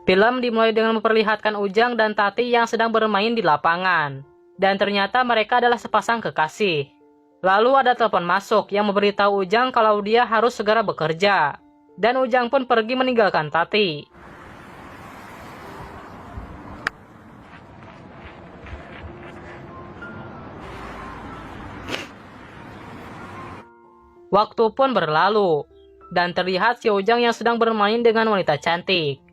Film dimulai dengan memperlihatkan Ujang dan Tati yang sedang bermain di lapangan. Dan ternyata mereka adalah sepasang kekasih. Lalu ada telepon masuk yang memberitahu Ujang kalau dia harus segera bekerja. Dan Ujang pun pergi meninggalkan Tati. Waktu pun berlalu. Dan terlihat si Ujang yang sedang bermain dengan wanita cantik.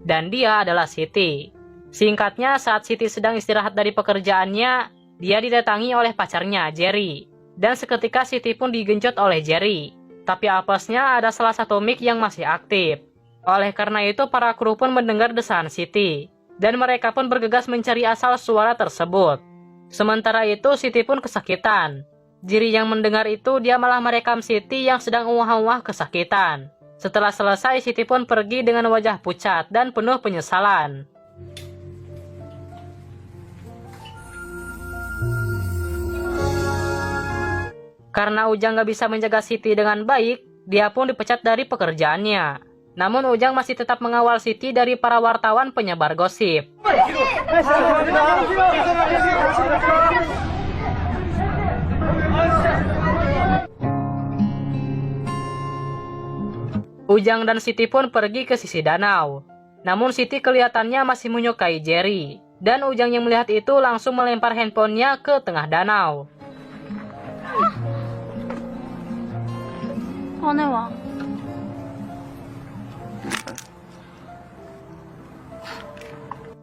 Dan dia adalah Siti. Singkatnya, saat Siti sedang istirahat dari pekerjaannya, dia didatangi oleh pacarnya, Jerry. Dan seketika Siti pun digenjot oleh Jerry. Tapi apesnya ada salah satu mic yang masih aktif. Oleh karena itu, para kru pun mendengar desahan Siti. Dan mereka pun bergegas mencari asal suara tersebut. Sementara itu, Siti pun kesakitan. Jerry yang mendengar itu, dia malah merekam Siti yang sedang uwah-uwah kesakitan. Setelah selesai, Siti pun pergi dengan wajah pucat dan penuh penyesalan. Karena Ujang gak bisa menjaga Siti dengan baik, dia pun dipecat dari pekerjaannya. Namun Ujang masih tetap mengawal Siti dari para wartawan penyebar gosip. Ujang dan Siti pun pergi ke sisi danau. Namun Siti kelihatannya masih menyukai Jerry. Dan Ujang yang melihat itu langsung melempar handphonenya ke tengah danau.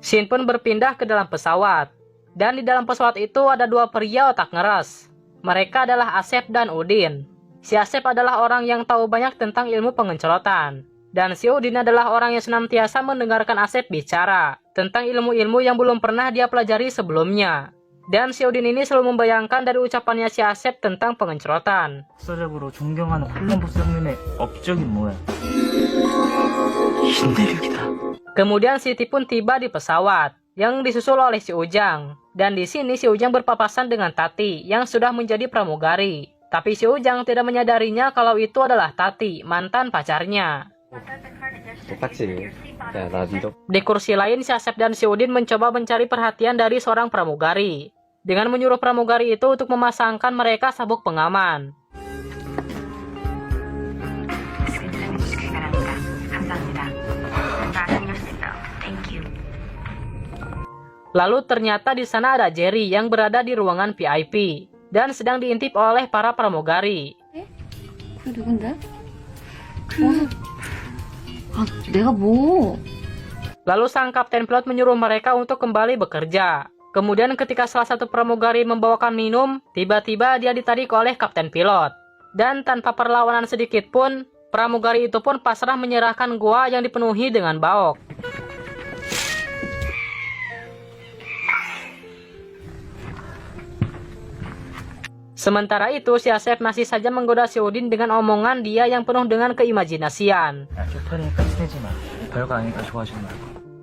Scene pun berpindah ke dalam pesawat. Dan di dalam pesawat itu ada dua pria otak ngeres. Mereka adalah Asep dan Udin. Si Asep adalah orang yang tahu banyak tentang ilmu pengencerotan. Dan si Udin adalah orang yang senantiasa mendengarkan Asep bicara tentang ilmu-ilmu yang belum pernah dia pelajari sebelumnya. Dan si Udin ini selalu membayangkan dari ucapannya si Asep tentang pengencerotan. 역사적으로 존경하는 콜럼버스 형님의 업적인 뭐야? Kemudian Siti pun tiba di pesawat yang disusul oleh si Ujang. Dan di sini si Ujang berpapasan dengan Tati yang sudah menjadi pramugari. Tapi si Ujang tidak menyadarinya kalau itu adalah Tati, mantan pacarnya. Di kursi lain, si Asep dan si Udin mencoba mencari perhatian dari seorang pramugari. Dengan menyuruh pramugari itu untuk memasangkan mereka sabuk pengaman. Lalu ternyata di sana ada Jerry yang berada di ruangan VIP. Dan sedang diintip oleh para pramugari. Lalu sang kapten pilot menyuruh mereka untuk kembali bekerja. Kemudian ketika salah satu pramugari membawakan minum, tiba-tiba dia ditarik oleh kapten pilot. Dan tanpa perlawanan sedikit pun, pramugari itu pun pasrah menyerahkan gua yang dipenuhi dengan baok. Sementara itu, si Asep masih saja menggoda si Udin dengan omongan dia yang penuh dengan keimajinasian.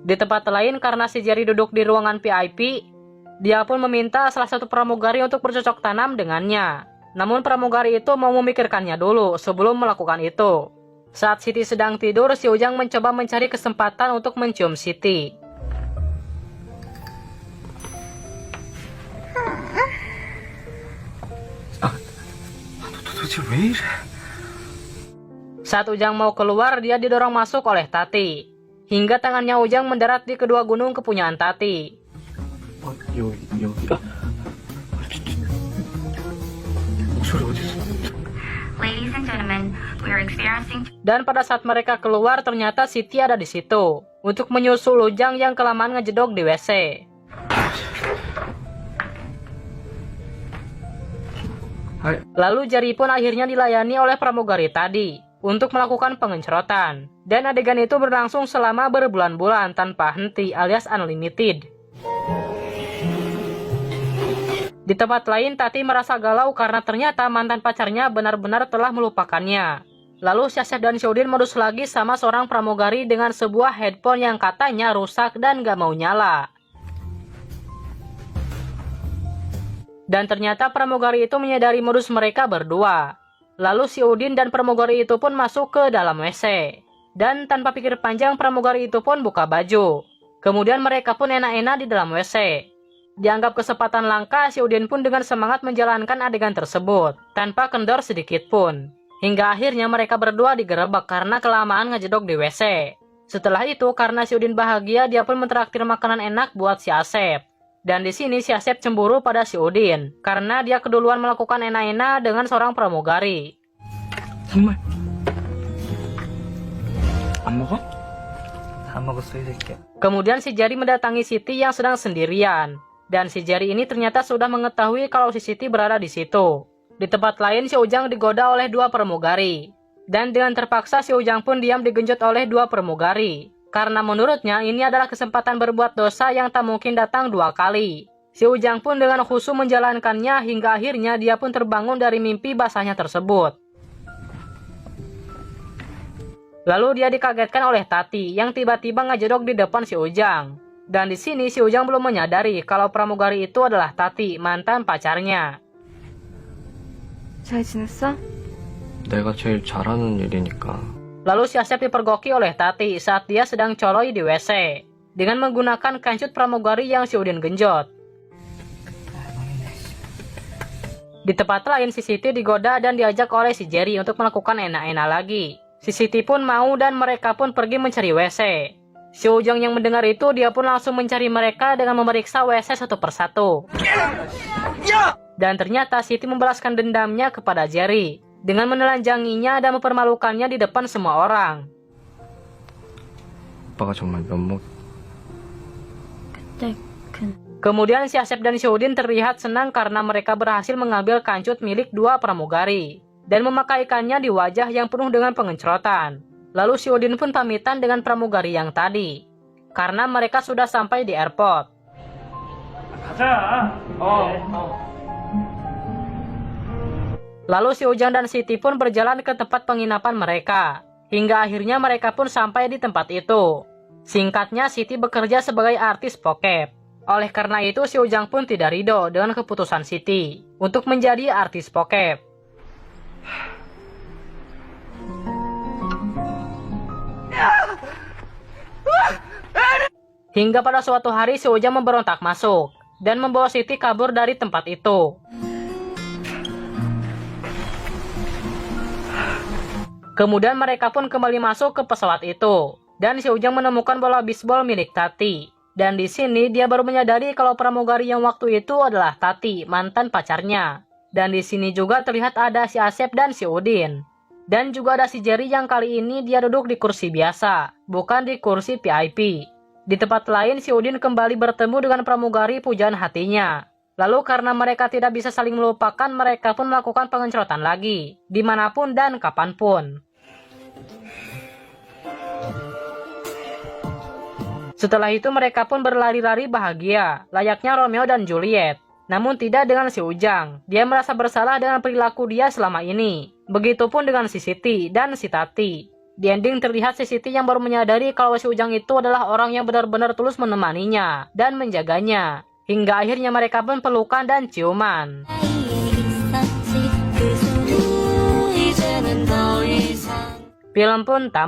Di tempat lain, karena si Jerry duduk di ruangan VIP, dia pun meminta salah satu pramugari untuk bercocok tanam dengannya. Namun pramugari itu mau memikirkannya dulu sebelum melakukan itu. Saat Siti sedang tidur, si Ujang mencoba mencari kesempatan untuk mencium Siti. Saat Ujang mau keluar, dia didorong masuk oleh Tati. Hingga tangannya Ujang mendarat di kedua gunung kepunyaan Tati. Dan pada saat mereka keluar, ternyata Siti ada di situ untuk menyusul Ujang yang kelamaan ngejedok di WC. Lalu Jerry pun akhirnya dilayani oleh pramugari tadi untuk melakukan pengencerotan. Dan adegan itu berlangsung selama berbulan-bulan tanpa henti alias unlimited. Di tempat lain, Tati merasa galau karena ternyata mantan pacarnya benar-benar telah melupakannya. Lalu si Asep dan si Udin modus lagi sama seorang pramugari dengan sebuah headphone yang katanya rusak dan gak mau nyala. Dan ternyata pramugari itu menyadari modus mereka berdua. Lalu si Udin dan pramugari itu pun masuk ke dalam WC. Dan tanpa pikir panjang, pramugari itu pun buka baju. Kemudian mereka pun enak-enak di dalam WC. Dianggap kesempatan langka, si Udin pun dengan semangat menjalankan adegan tersebut, tanpa kendor sedikit pun. Hingga akhirnya mereka berdua digerebek karena kelamaan ngejedok di WC. Setelah itu, karena si Udin bahagia, dia pun mentraktir makanan enak buat si Asep. Dan di sini si Asep cemburu pada si Udin, karena dia keduluan melakukan enak-enak dengan seorang pramugari. 정말 안 먹어? 다 먹었어 이 새끼야. Kemudian si Jari mendatangi Siti yang sedang sendirian. Dan si Jari ini ternyata sudah mengetahui kalau si Siti berada di situ. Di tempat lain, si Ujang digoda oleh dua pramugari. Dan dengan terpaksa si Ujang pun diam digenjot oleh dua pramugari. Karena menurutnya ini adalah kesempatan berbuat dosa yang tak mungkin datang dua kali. Si Ujang pun dengan khusyuk menjalankannya hingga akhirnya dia pun terbangun dari mimpi basahnya tersebut. Lalu dia dikagetkan oleh Tati yang tiba-tiba ngejedok di depan si Ujang. Dan di sini si Ujang belum menyadari kalau pramugari itu adalah Tati, mantan pacarnya. 잘 지냈어? 내가 제일 잘하는 일이니까. Lalu si Asep dipergoki oleh Tati saat dia sedang coloi di WC dengan menggunakan kancut pramugari yang si Udin genjot. Di tempat lain, si Siti digoda dan diajak oleh si Jerry untuk melakukan enak-enak lagi. Si Siti pun mau dan mereka pun pergi mencari WC. Si Ujang yang mendengar itu, dia pun langsung mencari mereka dengan memeriksa WC satu persatu. Dan ternyata Siti membalaskan dendamnya kepada Jerry dengan menelanjanginya dan mempermalukannya di depan semua orang. 오빠가 정말 면목. 그때 Kemudian si Asep dan si Udin terlihat senang karena mereka berhasil mengambil kancut milik dua pramugari dan memakaikannya di wajah yang penuh dengan pengencrotan. Lalu si Udin pun pamitan dengan pramugari yang tadi karena mereka sudah sampai di airport. Lalu si Ujang dan Siti pun berjalan ke tempat penginapan mereka. Hingga akhirnya mereka pun sampai di tempat itu. Singkatnya, Siti bekerja sebagai artis bokep. Oleh karena itu, si Ujang pun tidak ridho dengan keputusan Siti untuk menjadi artis bokep. Hingga pada suatu hari si Ujang memberontak masuk dan membawa Siti kabur dari tempat itu. Kemudian mereka pun kembali masuk ke pesawat itu, dan si Ujang menemukan bola bisbol milik Tati. Dan di sini dia baru menyadari kalau pramugari yang waktu itu adalah Tati, mantan pacarnya. Dan di sini juga terlihat ada si Asep dan si Udin. Dan juga ada si Jerry yang kali ini dia duduk di kursi biasa, bukan di kursi VIP. Di tempat lain, si Udin kembali bertemu dengan pramugari pujaan hatinya. Lalu karena mereka tidak bisa saling melupakan, mereka pun melakukan pengencrotan lagi, dimanapun dan kapanpun. Setelah itu mereka pun berlari-lari bahagia, layaknya Romeo dan Juliet. Namun tidak dengan si Ujang, dia merasa bersalah dengan perilaku dia selama ini. Begitupun dengan si Siti dan si Tati. Di ending terlihat si Siti yang baru menyadari kalau si Ujang itu adalah orang yang benar-benar tulus menemaninya dan menjaganya. Hingga akhirnya mereka pun pelukan dan ciuman. Film pun tamat.